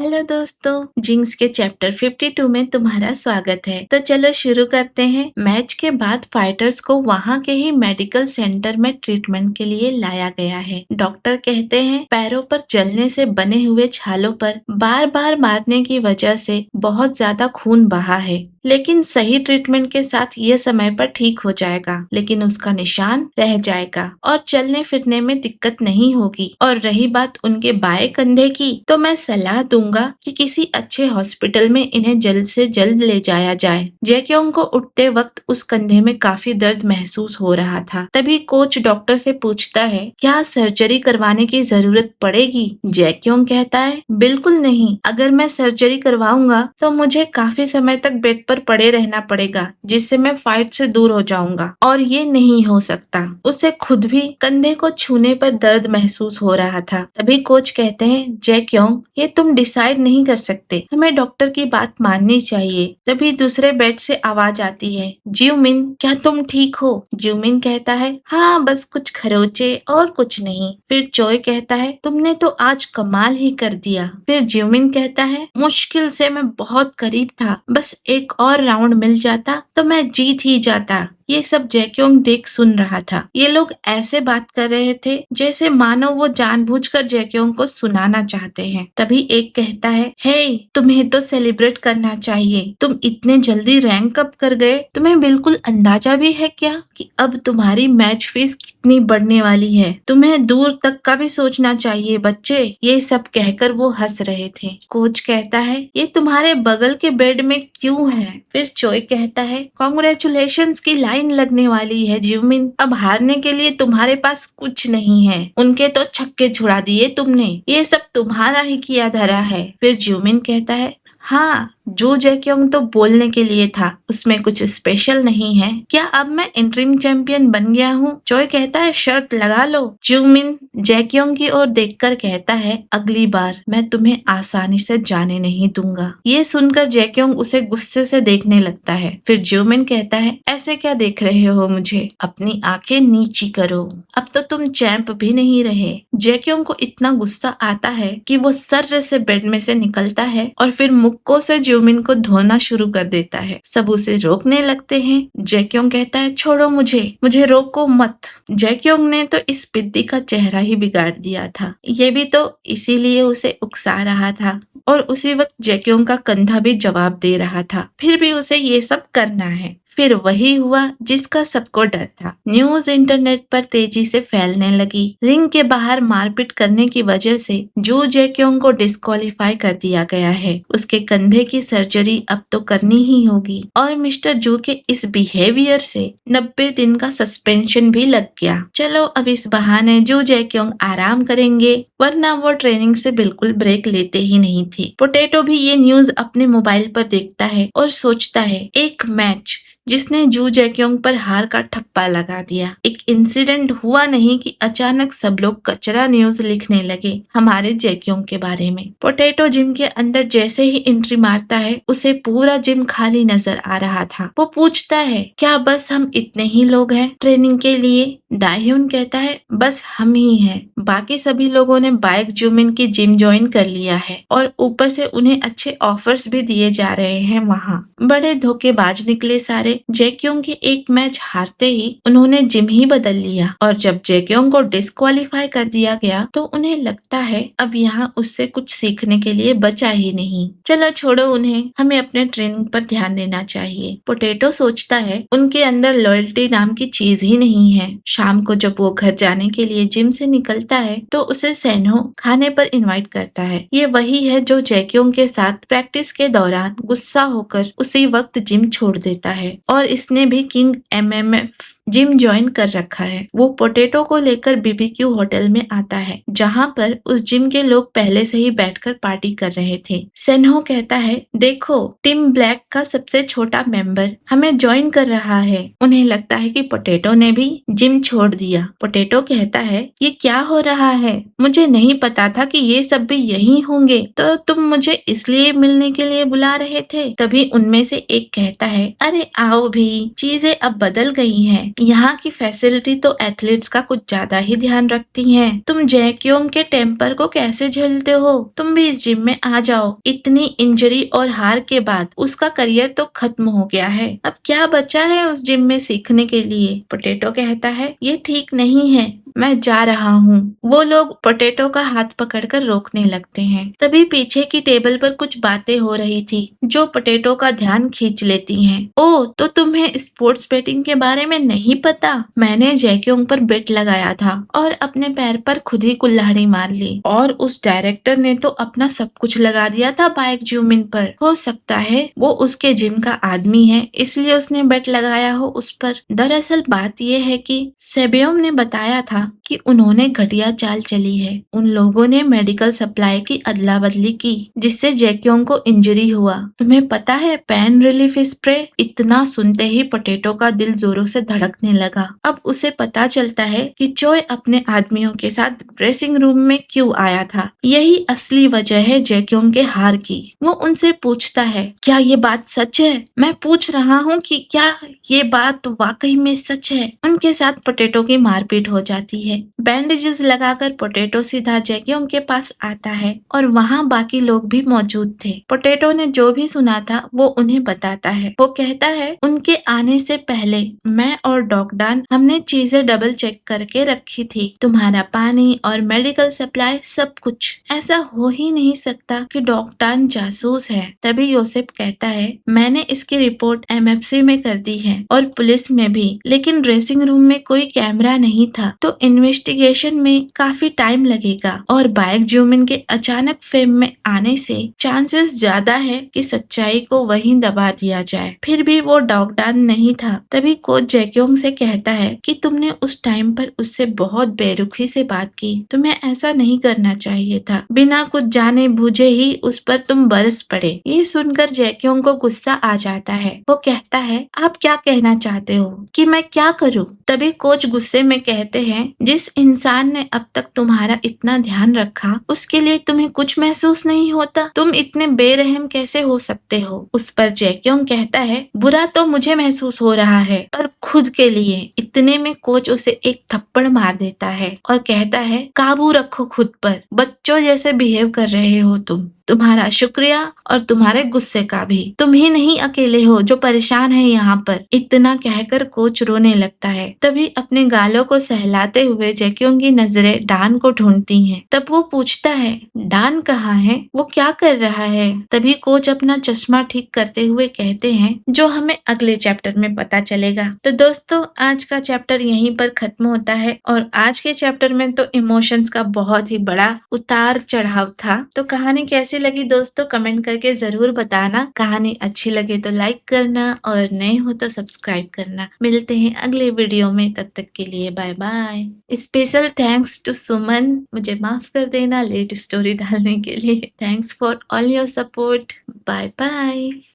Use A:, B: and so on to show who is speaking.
A: Hello दोस्तों, jinx के chapter 52 में तुम्हारा स्वागत है। तो चलो शुरू करते हैं। मैच के बाद फाइटर्स को वहाँ के ही मेडिकल सेंटर में ट्रीटमेंट के लिए लाया गया है। डॉक्टर कहते हैं पैरों पर जलने से बने हुए छालों पर बार बार मारने की वजह से बहुत ज्यादा खून बहा है, लेकिन सही ट्रीटमेंट के साथ ये समय पर ठीक हो जाएगा, लेकिन उसका निशान रह जाएगा और चलने फिरने में दिक्कत नहीं होगी। और रही बात उनके बाएं कंधे की, तो मैं सलाह दूंगा कि किसी अच्छे हॉस्पिटल में इन्हें जल्द से जल्द ले जाया जाए। जैक्योंग को उठते वक्त उस कंधे में काफी दर्द महसूस हो रहा था। तभी कोच डॉक्टर से पूछता है, क्या सर्जरी करवाने की जरूरत पड़ेगी? जैक्योंग कहता है, बिल्कुल नहीं। अगर मैं सर्जरी करवाऊंगा तो मुझे काफी समय तक बेड पर पड़े रहना पड़ेगा, जिससे मैं फाइट से दूर हो जाऊंगा, और ये नहीं हो सकता। उसे खुद भी कंधे को छूने पर दर्द महसूस हो रहा था। तभी कोच कहते हैं, जैक्योंग, ये तुम डिसाइड नहीं कर सकते, हमें डॉक्टर की बात माननी चाहिए। तभी दूसरे बेड से आवाज आती है, जिवमिन, क्या तुम ठीक हो? जिवमिन कहता है, हाँ, बस कुछ खरोचे और कुछ नहीं। फिर चोय कहता है, तुमने तो आज कमाल ही कर दिया। फिर जिवमिन कहता है, मुश्किल से मैं बहुत करीब था, बस एक और राउंड मिल जाता तो मैं जीत ही जाता। ये सब जैक्योंग देख सुन रहा था। ये लोग ऐसे बात कर रहे थे जैसे मानो वो जानबूझकर जैक्योंग को सुनाना चाहते हैं। तभी एक कहता है, हे, तुम्हें तो सेलिब्रेट करना चाहिए। तुम इतने जल्दी रैंक अप कर गए। तुम्हें बिल्कुल अंदाजा भी है क्या कि अब तुम्हारी मैच फीस कितनी बढ़ने वाली है? तुम्हें दूर तक का भी सोचना चाहिए बच्चे। ये सब कहकर वो हंस रहे थे। कोच कहता है, ये तुम्हारे बगल के बेड में क्यों है? फिर चोय कहता है, कॉन्ग्रेचुलेशंस की लाइन लगने वाली है जिवमिन। अब हारने के लिए तुम्हारे पास कुछ नहीं है। उनके तो छक्के छुड़ा दिए तुमने। ये सब तुम्हारा ही किया धरा है। फिर जिवमिन कहता है, हाँ, जो जैक्योंग तो बोलने के लिए था, उसमें कुछ स्पेशल नहीं है। क्या अब मैं इंटरिम चैंपियन बन गया हूँ? चोय कहता है, शर्त लगा लो। जिवमिन जैक्योंग की ओर देखकर कहता है, अगली बार मैं तुम्हें आसानी से जाने नहीं दूंगा। ये सुनकर जैक्योंग उसे गुस्से से देखने लगता है। फिर जिवमिन कहता है, ऐसे क्या देख रहे हो मुझे? अपनी आंखें नीची करो। अब तो तुम चैंप भी नहीं रहे। जैक्योंग को इतना गुस्सा आता है कि वो सर्र से बेड में से निकलता है और फिर मुक्कों से जिवमिन को धोना शुरू कर देता है। सब उसे रोकने लगते हैं। जैक्योंग कहता है, छोड़ो मुझे रोको मत। जैक्योंग ने तो इस पिद्दी का चेहरा ही बिगाड़ दिया था। ये भी तो इसीलिए उसे उकसा रहा था, और उसी वक्त जैक्योंग का कंधा भी जवाब दे रहा था। फिर भी उसे ये सब करना है। फिर वही हुआ जिसका सबको डर था। न्यूज इंटरनेट पर तेजी से फैलने लगी। रिंग के बाहर मारपीट करने की वजह से जू जैक्योंग को डिस्क्वालीफाई कर दिया गया है। उसके कंधे की सर्जरी अब तो करनी ही होगी, और मिस्टर जू के इस बिहेवियर से 90 दिन का सस्पेंशन भी लग गया। चलो, अब इस बहाने जू जैक्योंग आराम करेंगे, वरना वो ट्रेनिंग से बिल्कुल ब्रेक लेते ही नहीं थे। पोटैटो भी ये न्यूज अपने मोबाइल पर देखता है और सोचता है, एक मैच जिसने जू जैक्योंग पर हार का ठप्पा लगा दिया। एक इंसिडेंट हुआ नहीं कि अचानक सब लोग कचरा न्यूज लिखने लगे हमारे जैक्योंग के बारे में। पोटैटो जिम के अंदर जैसे ही एंट्री मारता है, उसे पूरा जिम खाली नजर आ रहा था। वो पूछता है, क्या बस हम इतने ही लोग हैं ट्रेनिंग के लिए? डाह्यून कहता है, बस हम ही हैं। बाकी सभी लोगों ने बाइक जिवमिन की जिम ज्वाइन कर लिया है, और ऊपर से उन्हें अच्छे ऑफर्स भी दिए जा रहे हैं। वहाँ बड़े धोखेबाज निकले सारे। जैक्योंग के एक मैच हारते ही उन्होंने जिम ही बदल लिया, और जब जैक्योंग को डिस्क्वालीफाई कर दिया गया तो उन्हें लगता है अब यहाँ उससे कुछ सीखने के लिए बचा ही नहीं। चलो छोड़ो उन्हें, हमें अपने ट्रेनिंग पर ध्यान देना चाहिए। पोटैटो सोचता है, उनके अंदर लॉयल्टी नाम की चीज ही नहीं है। शाम को जब वो घर जाने के लिए जिम से निकलता है तो उसे सेन्हो खाने पर इनवाइट करता है। ये वही है जो जैक्योंग के साथ प्रैक्टिस के दौरान गुस्सा होकर उसी वक्त जिम छोड़ देता है, और इसने भी किंग एमएमएफ जिम ज्वाइन कर रखा है। वो पोटैटो को लेकर बीबीक्यू होटल में आता है, जहाँ पर उस जिम के लोग पहले से ही बैठकर पार्टी कर रहे थे। सेन्हो कहता है, देखो, टीम ब्लैक का सबसे छोटा मेंबर हमें ज्वाइन कर रहा है। उन्हें लगता है कि पोटैटो ने भी जिम छोड़ दिया। पोटैटो कहता है, ये क्या हो रहा है? मुझे नहीं पता था कि ये सब भी यही होंगे। तो तुम मुझे इसलिए मिलने के लिए बुला रहे थे? तभी उनमें से एक कहता है, अरे आओ भी, चीजें अब बदल गई हैं। यहाँ की फैसिलिटी तो एथलीट्स का कुछ ज्यादा ही ध्यान रखती हैं। तुम जैक्योंग के टेम्पर को कैसे झेलते हो? तुम भी इस जिम में आ जाओ। इतनी इंजरी और हार के बाद उसका करियर तो खत्म हो गया है। अब क्या बचा है उस जिम में सीखने के लिए? पोटैटो कहता है, ये ठीक नहीं है, मैं जा रहा हूँ। वो लोग पोटैटो का हाथ पकड़कर रोकने लगते हैं। तभी पीछे की टेबल पर कुछ बातें हो रही थी जो पोटैटो का ध्यान खींच लेती हैं। ओह, तो तुम्हें स्पोर्ट्स बेटिंग के बारे में नहीं पता? मैंने जैक्योंग पर बेट लगाया था और अपने पैर पर खुद ही कुल्हाड़ी मार ली। और उस डायरेक्टर ने तो अपना सब कुछ लगा दिया था बाइक ज्यूमिन पर। हो सकता है वो उसके जिम का आदमी है, इसलिए उसने बेट लगाया हो उस पर। दरअसल बात ये है कि सेबेयोम ने बताया था कि उन्होंने घटिया चाल चली है। उन लोगों ने मेडिकल सप्लाई की अदला बदली की, जिससे जैक्योंग को इंजरी हुआ। तुम्हें पता है, पेन रिलीफ स्प्रे। इतना सुनते ही पोटैटो का दिल जोरों से धड़कने लगा। अब उसे पता चलता है कि चोय अपने आदमियों के साथ ड्रेसिंग रूम में क्यों आया था। यही असली वजह है जैक्योंग के हार की। वो उनसे पूछता है, क्या ये बात सच है? मैं पूछ रहा हूँ कि क्या ये बात वाकई में सच है? उनके साथ पोटैटो की मारपीट हो जाती है। बैंडेजेस लगाकर पोटैटो सीधा जैक्योंग के पास आता है और वहाँ बाकी लोग भी मौजूद थे। पोटैटो ने जो भी सुना था वो उन्हें बताता है। वो कहता है, उनके आने से पहले मैं और डॉगडान हमने चीजें डबल चेक करके रखी थी। तुम्हारा पानी और मेडिकल सप्लाई, सब कुछ। ऐसा हो ही नहीं सकता कि डॉगडान जासूस है। तभी योसेफ कहता है, मैंने इसकी रिपोर्ट एमएफसी में कर दी है और पुलिस में भी, लेकिन ड्रेसिंग रूम में कोई कैमरा नहीं था, तो इन्वेस्टिगेशन में काफी टाइम लगेगा और बाइक ज्यूमिन के अचानक फेम में आने से चांसेस ज्यादा है कि सच्चाई को वहीं दबा दिया जाए। फिर भी वो डॉगडान नहीं था। तभी कोच जैक्योंग से कहता है कि तुमने उस टाइम पर उससे बहुत बेरुखी से बात की। तुम्हें ऐसा नहीं करना चाहिए था। बिना कुछ जाने बूझे ही उस पर तुम बरस पड़े। ये सुनकर जैक्योंग को गुस्सा आ जाता है। वो कहता है, आप क्या कहना चाहते हो कि मैं क्या करूं? तभी कोच गुस्से में कहते हैं, जिस इंसान ने अब तक तुम्हारा इतना ध्यान रखा, उसके लिए तुम्हें कुछ महसूस नहीं होता? तुम इतने बेरहम कैसे हो सकते हो? उस पर जैक्योंग कहता है, बुरा तो मुझे महसूस हो रहा है, पर खुद के लिए। इतने में कोच उसे एक थप्पड़ मार देता है और कहता है, काबू रखो खुद पर, बच्चों जैसे बिहेव कर रहे हो तुम। तुम्हारा शुक्रिया और तुम्हारे गुस्से का भी। तुम ही नहीं अकेले हो जो परेशान है यहाँ पर। इतना कहकर कोच रोने लगता है। तभी अपने गालों को सहलाते हुए जैक्योंग की नजरें डान को ढूंढती हैं। तब वो पूछता है, डान कहाँ है? वो क्या कर रहा है? तभी कोच अपना चश्मा ठीक करते हुए कहते हैं, जो हमें अगले चैप्टर में पता चलेगा। तो दोस्तों, आज का चैप्टर यहीं पर खत्म होता है और आज के चैप्टर में तो इमोशंस का बहुत ही बड़ा उतार चढ़ाव था। तो कहानी कैसी लगी दोस्तों, कमेंट करके जरूर बताना। कहानी अच्छी लगे तो लाइक करना और नए हो तो सब्सक्राइब करना। मिलते हैं अगले वीडियो में, तब तक के लिए bye bye. Special thanks to Suman, मुझे माफ कर देना लेट स्टोरी डालने के लिए। Thanks for all your support. Bye bye.